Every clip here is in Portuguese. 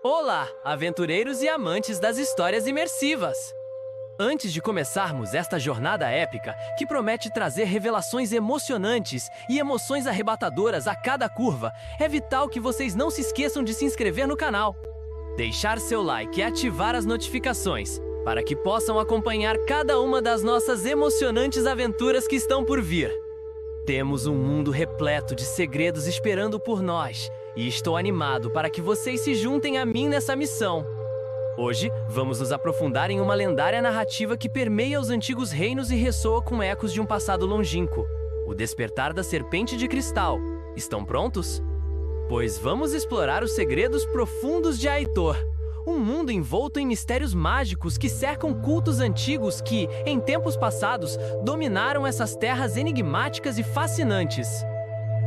Olá, aventureiros e amantes das histórias imersivas! Antes de começarmos esta jornada épica, que promete trazer revelações emocionantes e emoções arrebatadoras a cada curva, é vital que vocês não se esqueçam de se inscrever no canal, deixar seu like e ativar as notificações, para que possam acompanhar cada uma das nossas emocionantes aventuras que estão por vir. Temos um mundo repleto de segredos esperando por nós, e estou animado para que vocês se juntem a mim nessa missão. Hoje, vamos nos aprofundar em uma lendária narrativa que permeia os antigos reinos e ressoa com ecos de um passado longínquo: o despertar da Serpente de Cristal. Estão prontos? Pois vamos explorar os segredos profundos de Aitor, um mundo envolto em mistérios mágicos que cercam cultos antigos que, em tempos passados, dominaram essas terras enigmáticas e fascinantes.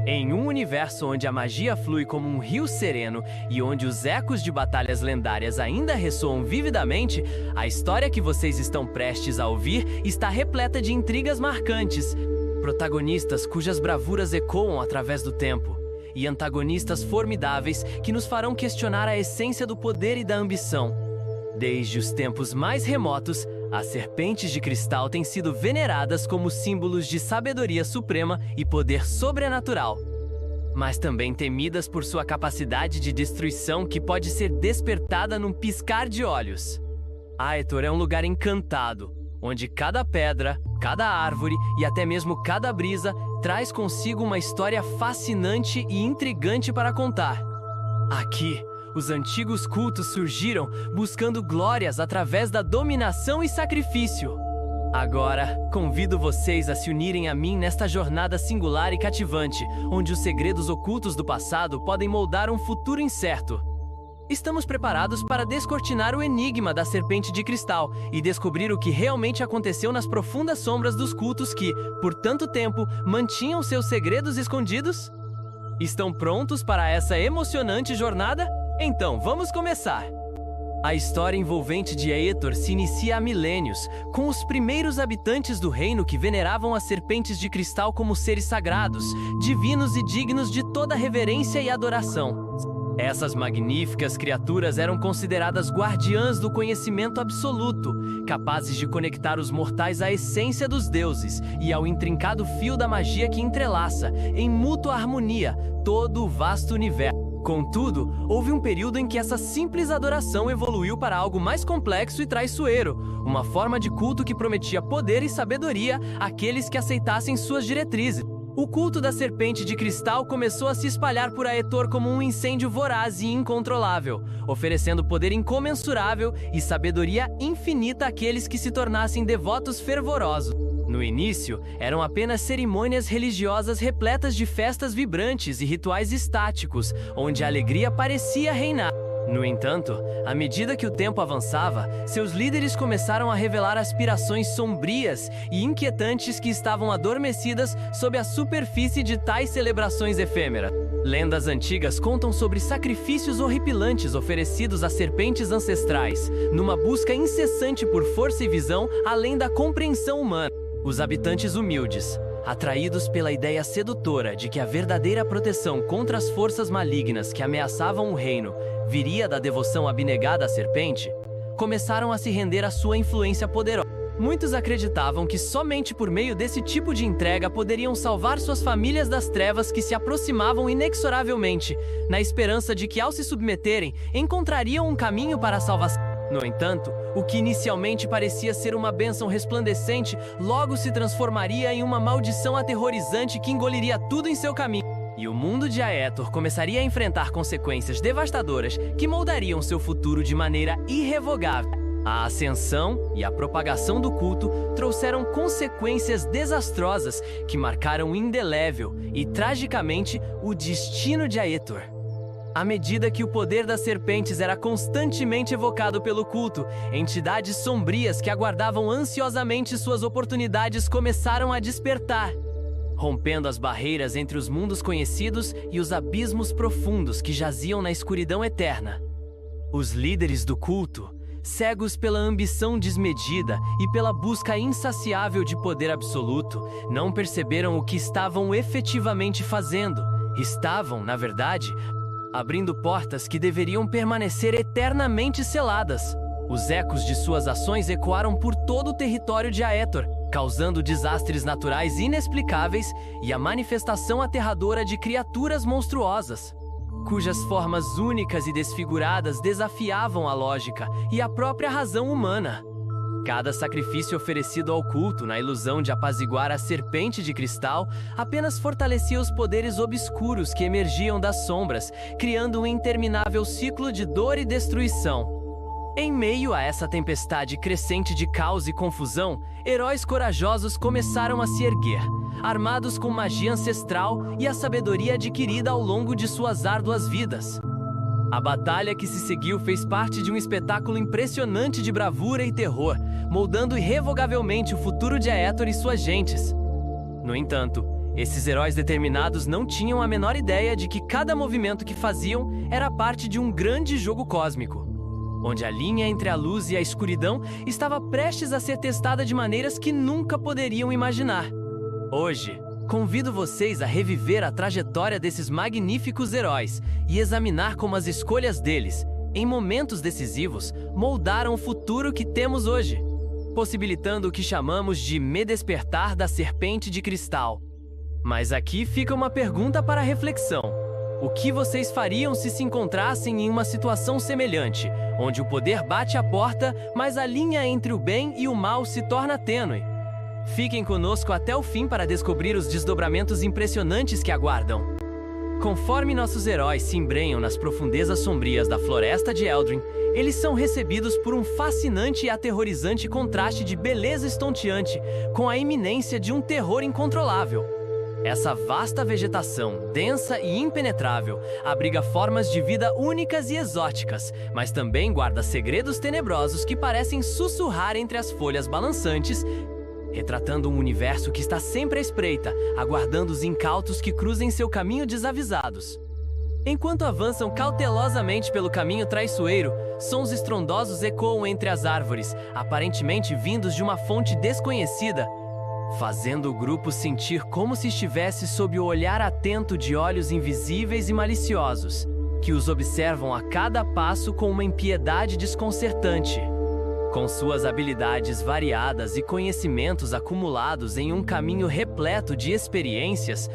Em um universo onde a magia flui como um rio sereno e onde os ecos de batalhas lendárias ainda ressoam vividamente, a história que vocês estão prestes a ouvir está repleta de intrigas marcantes, protagonistas cujas bravuras ecoam através do tempo, e antagonistas formidáveis que nos farão questionar a essência do poder e da ambição. Desde os tempos mais remotos, as serpentes de cristal têm sido veneradas como símbolos de sabedoria suprema e poder sobrenatural, mas também temidas por sua capacidade de destruição que pode ser despertada num piscar de olhos. Aitor é um lugar encantado, onde cada pedra, cada árvore e até mesmo cada brisa traz consigo uma história fascinante e intrigante para contar. Aqui, os antigos cultos surgiram buscando glórias através da dominação e sacrifício. Agora, convido vocês a se unirem a mim nesta jornada singular e cativante, onde os segredos ocultos do passado podem moldar um futuro incerto. Estamos preparados para descortinar o enigma da Serpente de Cristal e descobrir o que realmente aconteceu nas profundas sombras dos cultos que, por tanto tempo, mantinham seus segredos escondidos? Estão prontos para essa emocionante jornada? Então, vamos começar! A história envolvente de Aitor se inicia há milênios, com os primeiros habitantes do reino que veneravam as serpentes de cristal como seres sagrados, divinos e dignos de toda reverência e adoração. Essas magníficas criaturas eram consideradas guardiãs do conhecimento absoluto, capazes de conectar os mortais à essência dos deuses e ao intrincado fio da magia que entrelaça, em mútua harmonia, todo o vasto universo. Contudo, houve um período em que essa simples adoração evoluiu para algo mais complexo e traiçoeiro, uma forma de culto que prometia poder e sabedoria àqueles que aceitassem suas diretrizes. O culto da Serpente de Cristal começou a se espalhar por Aitor como um incêndio voraz e incontrolável, oferecendo poder incomensurável e sabedoria infinita àqueles que se tornassem devotos fervorosos. No início, eram apenas cerimônias religiosas repletas de festas vibrantes e rituais estáticos, onde a alegria parecia reinar. No entanto, à medida que o tempo avançava, seus líderes começaram a revelar aspirações sombrias e inquietantes que estavam adormecidas sob a superfície de tais celebrações efêmeras. Lendas antigas contam sobre sacrifícios horripilantes oferecidos a serpentes ancestrais, numa busca incessante por força e visão além da compreensão humana. Os habitantes humildes, atraídos pela ideia sedutora de que a verdadeira proteção contra as forças malignas que ameaçavam o reino viria da devoção abnegada à serpente, começaram a se render à sua influência poderosa. Muitos acreditavam que somente por meio desse tipo de entrega poderiam salvar suas famílias das trevas que se aproximavam inexoravelmente, na esperança de que, ao se submeterem, encontrariam um caminho para a salvação. No entanto, o que inicialmente parecia ser uma bênção resplandecente, logo se transformaria em uma maldição aterrorizante que engoliria tudo em seu caminho. E o mundo de Aitor começaria a enfrentar consequências devastadoras que moldariam seu futuro de maneira irrevogável. A ascensão e a propagação do culto trouxeram consequências desastrosas que marcaram indelével e tragicamente o destino de Aitor. À medida que o poder das serpentes era constantemente evocado pelo culto, entidades sombrias que aguardavam ansiosamente suas oportunidades começaram a despertar, rompendo as barreiras entre os mundos conhecidos e os abismos profundos que jaziam na escuridão eterna. Os líderes do culto, cegos pela ambição desmedida e pela busca insaciável de poder absoluto, não perceberam o que estavam efetivamente fazendo. Estavam, na verdade, abrindo portas que deveriam permanecer eternamente seladas. Os ecos de suas ações ecoaram por todo o território de Aetor, causando desastres naturais inexplicáveis e a manifestação aterradora de criaturas monstruosas, cujas formas únicas e desfiguradas desafiavam a lógica e a própria razão humana. Cada sacrifício oferecido ao culto na ilusão de apaziguar a serpente de cristal apenas fortalecia os poderes obscuros que emergiam das sombras, criando um interminável ciclo de dor e destruição. Em meio a essa tempestade crescente de caos e confusão, heróis corajosos começaram a se erguer, armados com magia ancestral e a sabedoria adquirida ao longo de suas árduas vidas. A batalha que se seguiu fez parte de um espetáculo impressionante de bravura e terror, moldando irrevogavelmente o futuro de Aetor e suas gentes. No entanto, esses heróis determinados não tinham a menor ideia de que cada movimento que faziam era parte de um grande jogo cósmico, onde a linha entre a luz e a escuridão estava prestes a ser testada de maneiras que nunca poderiam imaginar. Hoje, convido vocês a reviver a trajetória desses magníficos heróis e examinar como as escolhas deles, em momentos decisivos, moldaram o futuro que temos hoje, possibilitando o que chamamos de Me Despertar da Serpente de Cristal. Mas aqui fica uma pergunta para reflexão. O que vocês fariam se encontrassem em uma situação semelhante, onde o poder bate a porta, mas a linha entre o bem e o mal se torna tênue? Fiquem conosco até o fim para descobrir os desdobramentos impressionantes que aguardam. Conforme nossos heróis se embrenham nas profundezas sombrias da floresta de Eldrin, eles são recebidos por um fascinante e aterrorizante contraste de beleza estonteante com a iminência de um terror incontrolável. Essa vasta vegetação, densa e impenetrável, abriga formas de vida únicas e exóticas, mas também guarda segredos tenebrosos que parecem sussurrar entre as folhas balançantes, retratando um universo que está sempre à espreita, aguardando os incautos que cruzem seu caminho desavisados. Enquanto avançam cautelosamente pelo caminho traiçoeiro, sons estrondosos ecoam entre as árvores, aparentemente vindos de uma fonte desconhecida, fazendo o grupo sentir como se estivesse sob o olhar atento de olhos invisíveis e maliciosos, que os observam a cada passo com uma impiedade desconcertante. Com suas habilidades variadas e conhecimentos acumulados em um caminho repleto de experiências,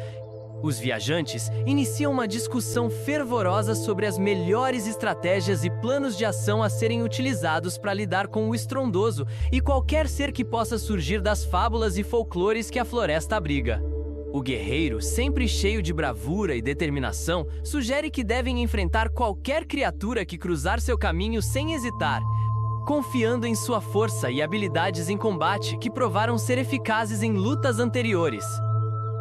os viajantes iniciam uma discussão fervorosa sobre as melhores estratégias e planos de ação a serem utilizados para lidar com o estrondoso e qualquer ser que possa surgir das fábulas e folclores que a floresta abriga. O guerreiro, sempre cheio de bravura e determinação, sugere que devem enfrentar qualquer criatura que cruzar seu caminho sem hesitar, confiando em sua força e habilidades em combate que provaram ser eficazes em lutas anteriores.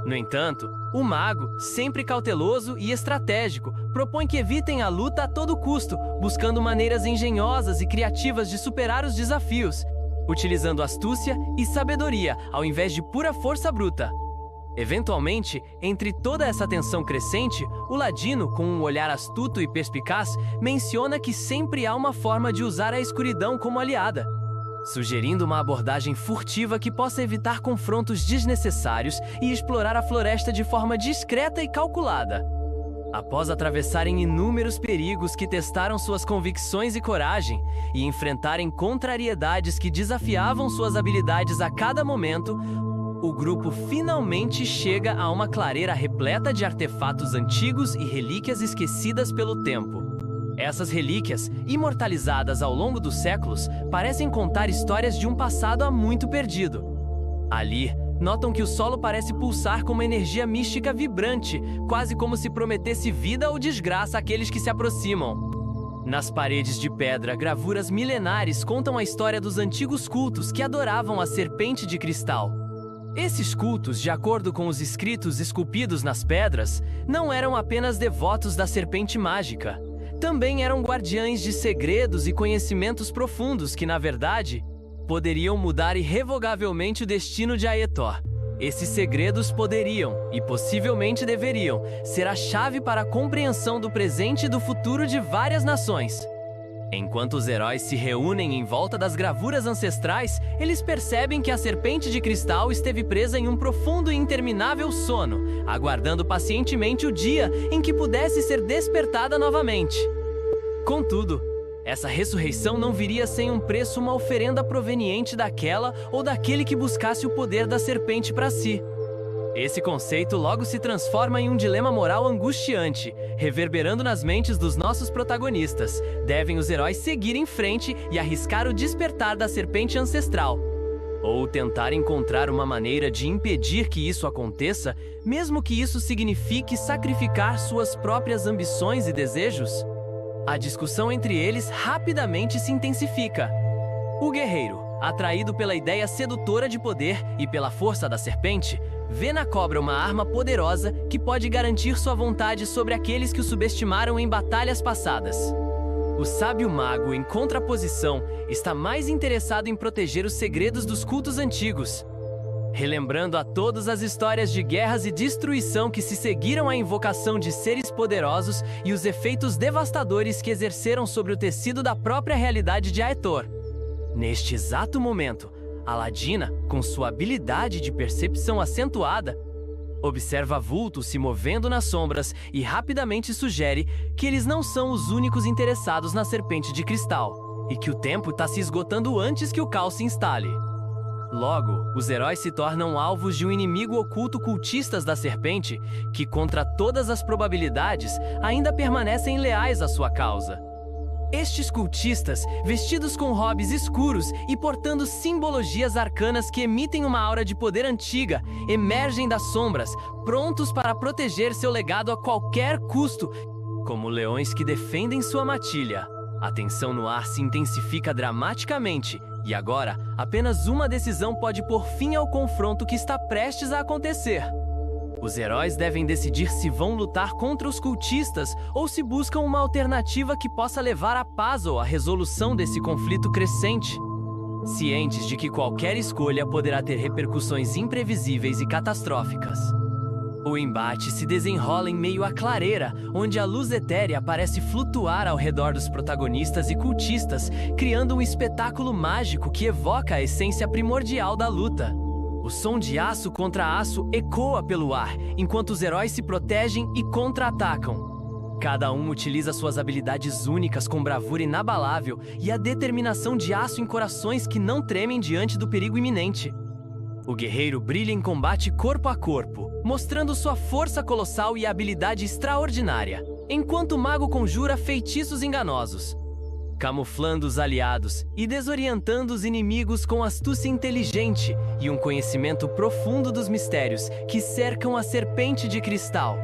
No entanto, o mago, sempre cauteloso e estratégico, propõe que evitem a luta a todo custo, buscando maneiras engenhosas e criativas de superar os desafios, utilizando astúcia e sabedoria ao invés de pura força bruta. Eventualmente, entre toda essa tensão crescente, o ladino, com um olhar astuto e perspicaz, menciona que sempre há uma forma de usar a escuridão como aliada, sugerindo uma abordagem furtiva que possa evitar confrontos desnecessários e explorar a floresta de forma discreta e calculada. Após atravessarem inúmeros perigos que testaram suas convicções e coragem, e enfrentarem contrariedades que desafiavam suas habilidades a cada momento, o grupo finalmente chega a uma clareira repleta de artefatos antigos e relíquias esquecidas pelo tempo. Essas relíquias, imortalizadas ao longo dos séculos, parecem contar histórias de um passado há muito perdido. Ali, notam que o solo parece pulsar com uma energia mística vibrante, quase como se prometesse vida ou desgraça àqueles que se aproximam. Nas paredes de pedra, gravuras milenares contam a história dos antigos cultos que adoravam a serpente de cristal. Esses cultos, de acordo com os escritos esculpidos nas pedras, não eram apenas devotos da serpente mágica. Também eram guardiães de segredos e conhecimentos profundos que, na verdade, poderiam mudar irrevogavelmente o destino de Aetor. Esses segredos poderiam, e possivelmente deveriam, ser a chave para a compreensão do presente e do futuro de várias nações. Enquanto os heróis se reúnem em volta das gravuras ancestrais, eles percebem que a serpente de cristal esteve presa em um profundo e interminável sono, aguardando pacientemente o dia em que pudesse ser despertada novamente. Contudo, essa ressurreição não viria sem um preço, uma oferenda proveniente daquela ou daquele que buscasse o poder da serpente para si. Esse conceito logo se transforma em um dilema moral angustiante, reverberando nas mentes dos nossos protagonistas. Devem os heróis seguir em frente e arriscar o despertar da serpente ancestral? Ou tentar encontrar uma maneira de impedir que isso aconteça, mesmo que isso signifique sacrificar suas próprias ambições e desejos? A discussão entre eles rapidamente se intensifica. O guerreiro, atraído pela ideia sedutora de poder e pela força da serpente, vê na cobra uma arma poderosa que pode garantir sua vontade sobre aqueles que o subestimaram em batalhas passadas. O sábio mago, em contraposição, está mais interessado em proteger os segredos dos cultos antigos, relembrando a todos as histórias de guerras e destruição que se seguiram à invocação de seres poderosos e os efeitos devastadores que exerceram sobre o tecido da própria realidade de Aetor. Neste exato momento, Aladina, com sua habilidade de percepção acentuada, observa vultos se movendo nas sombras e rapidamente sugere que eles não são os únicos interessados na serpente de cristal, e que o tempo está se esgotando antes que o caos se instale. Logo, os heróis se tornam alvos de um inimigo oculto, cultistas da serpente, que, contra todas as probabilidades, ainda permanecem leais à sua causa. Estes cultistas, vestidos com robes escuros e portando simbologias arcanas que emitem uma aura de poder antiga, emergem das sombras, prontos para proteger seu legado a qualquer custo, como leões que defendem sua matilha. A tensão no ar se intensifica dramaticamente, e agora, apenas uma decisão pode pôr fim ao confronto que está prestes a acontecer. Os heróis devem decidir se vão lutar contra os cultistas ou se buscam uma alternativa que possa levar à paz ou à resolução desse conflito crescente, cientes de que qualquer escolha poderá ter repercussões imprevisíveis e catastróficas. O embate se desenrola em meio à clareira, onde a luz etérea parece flutuar ao redor dos protagonistas e cultistas, criando um espetáculo mágico que evoca a essência primordial da luta. O som de aço contra aço ecoa pelo ar, enquanto os heróis se protegem e contra-atacam. Cada um utiliza suas habilidades únicas com bravura inabalável e a determinação de aço em corações que não tremem diante do perigo iminente. O guerreiro brilha em combate corpo a corpo, mostrando sua força colossal e habilidade extraordinária, enquanto o mago conjura feitiços enganosos, camuflando os aliados e desorientando os inimigos com astúcia inteligente e um conhecimento profundo dos mistérios que cercam a serpente de cristal.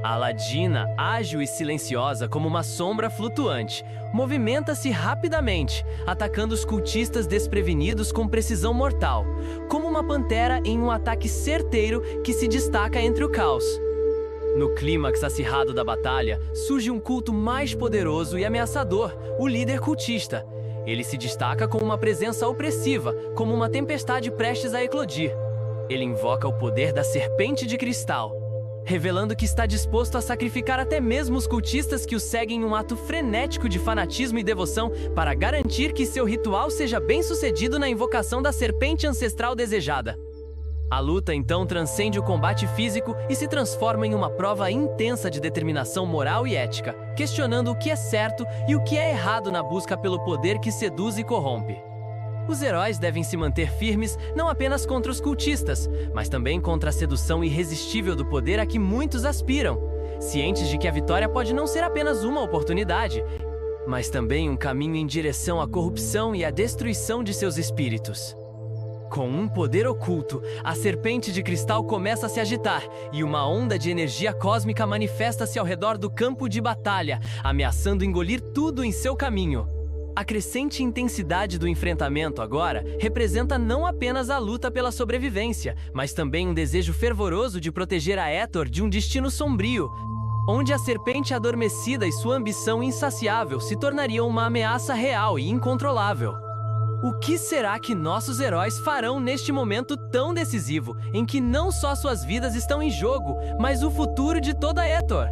Aladina, ágil e silenciosa como uma sombra flutuante, movimenta-se rapidamente, atacando os cultistas desprevenidos com precisão mortal, como uma pantera em um ataque certeiro que se destaca entre o caos. No clímax acirrado da batalha, surge um culto mais poderoso e ameaçador, o líder cultista. Ele se destaca com uma presença opressiva, como uma tempestade prestes a eclodir. Ele invoca o poder da serpente de cristal, revelando que está disposto a sacrificar até mesmo os cultistas que o seguem em um ato frenético de fanatismo e devoção para garantir que seu ritual seja bem-sucedido na invocação da serpente ancestral desejada. A luta então transcende o combate físico e se transforma em uma prova intensa de determinação moral e ética, questionando o que é certo e o que é errado na busca pelo poder que seduz e corrompe. Os heróis devem se manter firmes não apenas contra os cultistas, mas também contra a sedução irresistível do poder a que muitos aspiram, cientes de que a vitória pode não ser apenas uma oportunidade, mas também um caminho em direção à corrupção e à destruição de seus espíritos. Com um poder oculto, a serpente de cristal começa a se agitar e uma onda de energia cósmica manifesta-se ao redor do campo de batalha, ameaçando engolir tudo em seu caminho. A crescente intensidade do enfrentamento agora representa não apenas a luta pela sobrevivência, mas também um desejo fervoroso de proteger Aetor de um destino sombrio, onde a serpente adormecida e sua ambição insaciável se tornariam uma ameaça real e incontrolável. O que será que nossos heróis farão neste momento tão decisivo, em que não só suas vidas estão em jogo, mas o futuro de toda Aetor?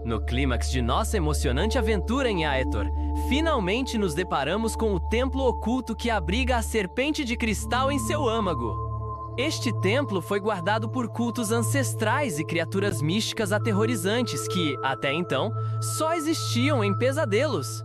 No clímax de nossa emocionante aventura em Aetor, finalmente nos deparamos com o templo oculto que abriga a serpente de cristal em seu âmago. Este templo foi guardado por cultos ancestrais e criaturas místicas aterrorizantes que, até então, só existiam em pesadelos.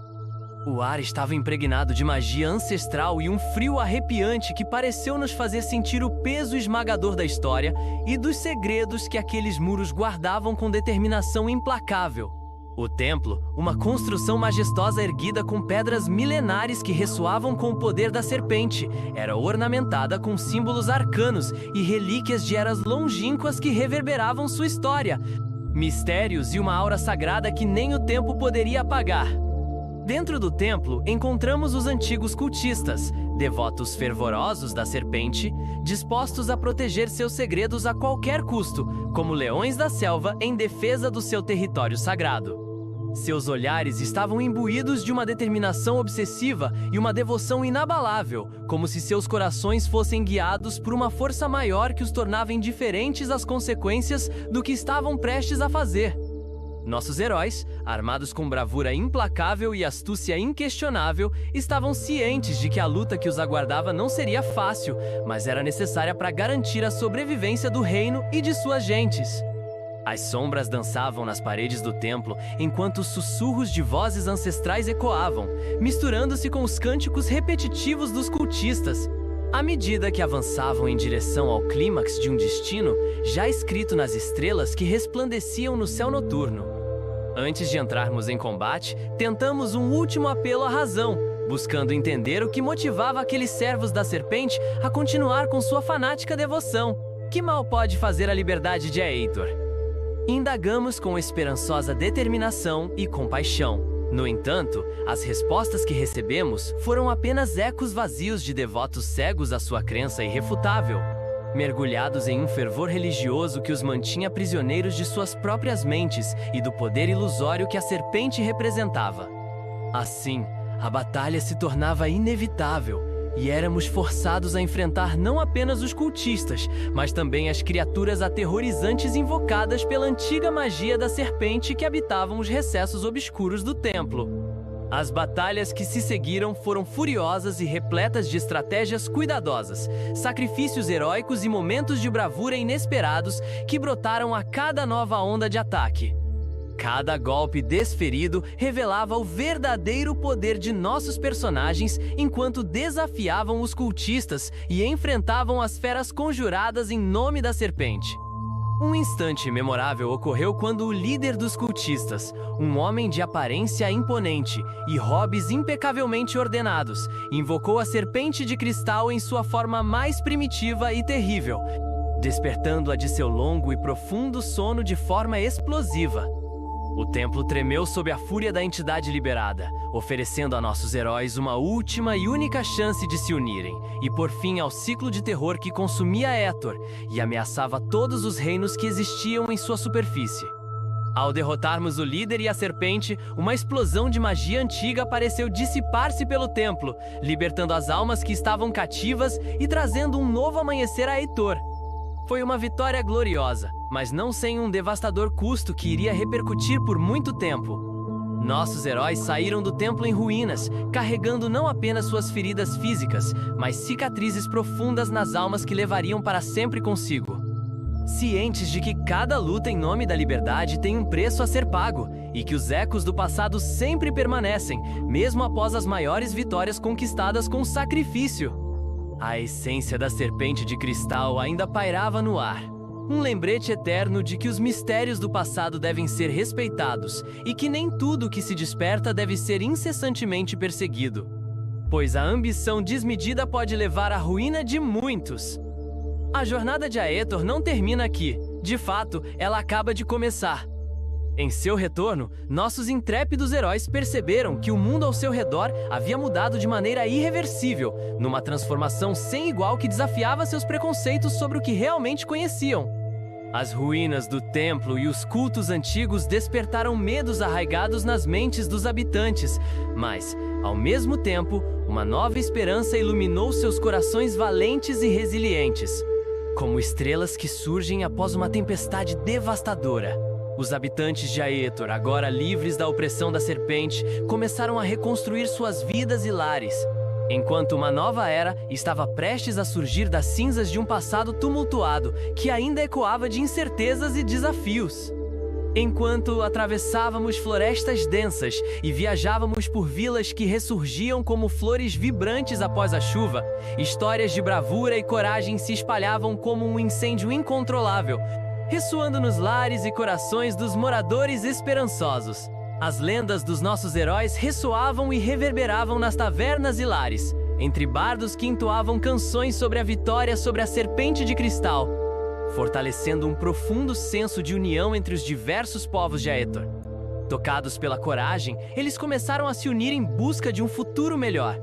O ar estava impregnado de magia ancestral e um frio arrepiante que pareceu nos fazer sentir o peso esmagador da história e dos segredos que aqueles muros guardavam com determinação implacável. O templo, uma construção majestosa erguida com pedras milenares que ressoavam com o poder da serpente, era ornamentada com símbolos arcanos e relíquias de eras longínquas que reverberavam sua história, mistérios e uma aura sagrada que nem o tempo poderia apagar. Dentro do templo, encontramos os antigos cultistas, devotos fervorosos da serpente, dispostos a proteger seus segredos a qualquer custo, como leões da selva em defesa do seu território sagrado. Seus olhares estavam imbuídos de uma determinação obsessiva e uma devoção inabalável, como se seus corações fossem guiados por uma força maior que os tornava indiferentes às consequências do que estavam prestes a fazer. Nossos heróis, armados com bravura implacável e astúcia inquestionável, estavam cientes de que a luta que os aguardava não seria fácil, mas era necessária para garantir a sobrevivência do reino e de suas gentes. As sombras dançavam nas paredes do templo, enquanto os sussurros de vozes ancestrais ecoavam, misturando-se com os cânticos repetitivos dos cultistas. À medida que avançavam em direção ao clímax de um destino, já escrito nas estrelas que resplandeciam no céu noturno. Antes de entrarmos em combate, tentamos um último apelo à razão, buscando entender o que motivava aqueles servos da serpente a continuar com sua fanática devoção. Que mal pode fazer a liberdade de Aetor? Indagamos com esperançosa determinação e compaixão. No entanto, as respostas que recebemos foram apenas ecos vazios de devotos cegos à sua crença irrefutável, mergulhados em um fervor religioso que os mantinha prisioneiros de suas próprias mentes e do poder ilusório que a serpente representava. Assim, a batalha se tornava inevitável e éramos forçados a enfrentar não apenas os cultistas, mas também as criaturas aterrorizantes invocadas pela antiga magia da serpente que habitavam os recessos obscuros do templo. As batalhas que se seguiram foram furiosas e repletas de estratégias cuidadosas, sacrifícios heróicos e momentos de bravura inesperados que brotaram a cada nova onda de ataque. Cada golpe desferido revelava o verdadeiro poder de nossos personagens enquanto desafiavam os cultistas e enfrentavam as feras conjuradas em nome da serpente. Um instante memorável ocorreu quando o líder dos cultistas, um homem de aparência imponente e hobbies impecavelmente ordenados, invocou a serpente de cristal em sua forma mais primitiva e terrível, despertando-a de seu longo e profundo sono de forma explosiva. O templo tremeu sob a fúria da entidade liberada, oferecendo a nossos heróis uma última e única chance de se unirem e pôr fim ao ciclo de terror que consumia Aetor e ameaçava todos os reinos que existiam em sua superfície. Ao derrotarmos o líder e a serpente, uma explosão de magia antiga pareceu dissipar-se pelo templo, libertando as almas que estavam cativas e trazendo um novo amanhecer a Aetor. Foi uma vitória gloriosa, mas não sem um devastador custo que iria repercutir por muito tempo. Nossos heróis saíram do templo em ruínas, carregando não apenas suas feridas físicas, mas cicatrizes profundas nas almas que levariam para sempre consigo. Cientes de que cada luta em nome da liberdade tem um preço a ser pago, e que os ecos do passado sempre permanecem, mesmo após as maiores vitórias conquistadas com sacrifício. A essência da serpente de cristal ainda pairava no ar. Um lembrete eterno de que os mistérios do passado devem ser respeitados e que nem tudo que se desperta deve ser incessantemente perseguido, pois a ambição desmedida pode levar à ruína de muitos. A jornada de Aetor não termina aqui. De fato, ela acaba de começar. Em seu retorno, nossos intrépidos heróis perceberam que o mundo ao seu redor havia mudado de maneira irreversível, numa transformação sem igual que desafiava seus preconceitos sobre o que realmente conheciam. As ruínas do templo e os cultos antigos despertaram medos arraigados nas mentes dos habitantes, mas, ao mesmo tempo, uma nova esperança iluminou seus corações valentes e resilientes, como estrelas que surgem após uma tempestade devastadora. Os habitantes de Aetor, agora livres da opressão da serpente, começaram a reconstruir suas vidas e lares, enquanto uma nova era estava prestes a surgir das cinzas de um passado tumultuado que ainda ecoava de incertezas e desafios. Enquanto atravessávamos florestas densas e viajávamos por vilas que ressurgiam como flores vibrantes após a chuva, histórias de bravura e coragem se espalhavam como um incêndio incontrolável, ressoando nos lares e corações dos moradores esperançosos. As lendas dos nossos heróis ressoavam e reverberavam nas tavernas e lares, entre bardos que entoavam canções sobre a vitória sobre a serpente de cristal, fortalecendo um profundo senso de união entre os diversos povos de Aetor. Tocados pela coragem, eles começaram a se unir em busca de um futuro melhor.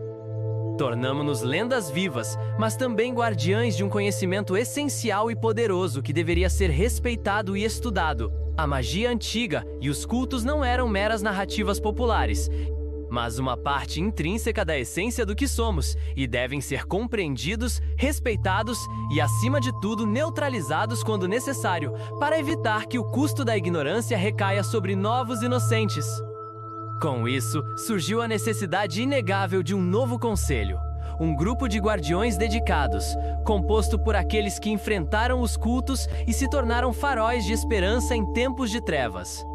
Tornamo-nos lendas vivas, mas também guardiães de um conhecimento essencial e poderoso que deveria ser respeitado e estudado. A magia antiga e os cultos não eram meras narrativas populares, mas uma parte intrínseca da essência do que somos, e devem ser compreendidos, respeitados e, acima de tudo, neutralizados quando necessário, para evitar que o custo da ignorância recaia sobre novos inocentes. Com isso, surgiu a necessidade inegável de um novo conselho, um grupo de guardiões dedicados, composto por aqueles que enfrentaram os cultos e se tornaram faróis de esperança em tempos de trevas.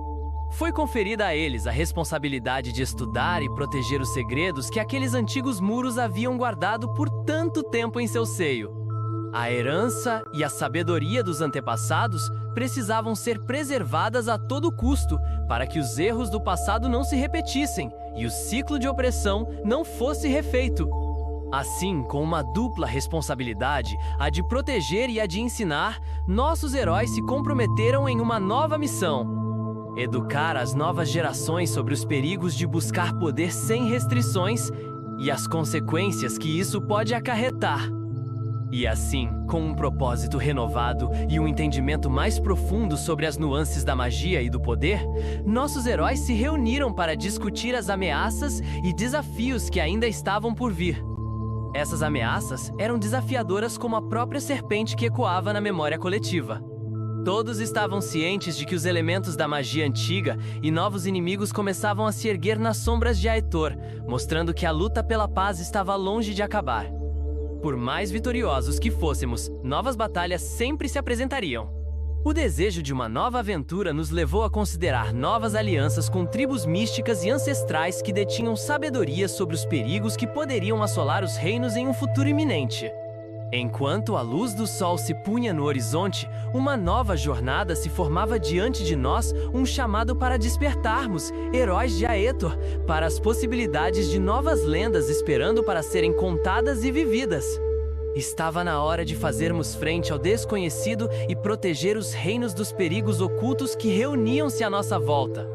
Foi conferida a eles a responsabilidade de estudar e proteger os segredos que aqueles antigos muros haviam guardado por tanto tempo em seu seio. A herança e a sabedoria dos antepassados precisavam ser preservadas a todo custo para que os erros do passado não se repetissem e o ciclo de opressão não fosse refeito. Assim, com uma dupla responsabilidade, a de proteger e a de ensinar, nossos heróis se comprometeram em uma nova missão: educar as novas gerações sobre os perigos de buscar poder sem restrições e as consequências que isso pode acarretar. E assim, com um propósito renovado e um entendimento mais profundo sobre as nuances da magia e do poder, nossos heróis se reuniram para discutir as ameaças e desafios que ainda estavam por vir. Essas ameaças eram desafiadoras como a própria serpente que ecoava na memória coletiva. Todos estavam cientes de que os elementos da magia antiga e novos inimigos começavam a se erguer nas sombras de Aetor, mostrando que a luta pela paz estava longe de acabar. Por mais vitoriosos que fôssemos, novas batalhas sempre se apresentariam. O desejo de uma nova aventura nos levou a considerar novas alianças com tribos místicas e ancestrais que detinham sabedoria sobre os perigos que poderiam assolar os reinos em um futuro iminente. Enquanto a luz do sol se punha no horizonte, uma nova jornada se formava diante de nós, um chamado para despertarmos, heróis de Aetor, para as possibilidades de novas lendas esperando para serem contadas e vividas. Estava na hora de fazermos frente ao desconhecido e proteger os reinos dos perigos ocultos que reuniam-se à nossa volta.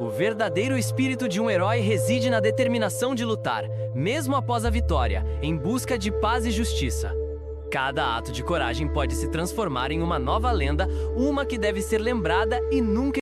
O verdadeiro espírito de um herói reside na determinação de lutar, mesmo após a vitória, em busca de paz e justiça. Cada ato de coragem pode se transformar em uma nova lenda, uma que deve ser lembrada e nunca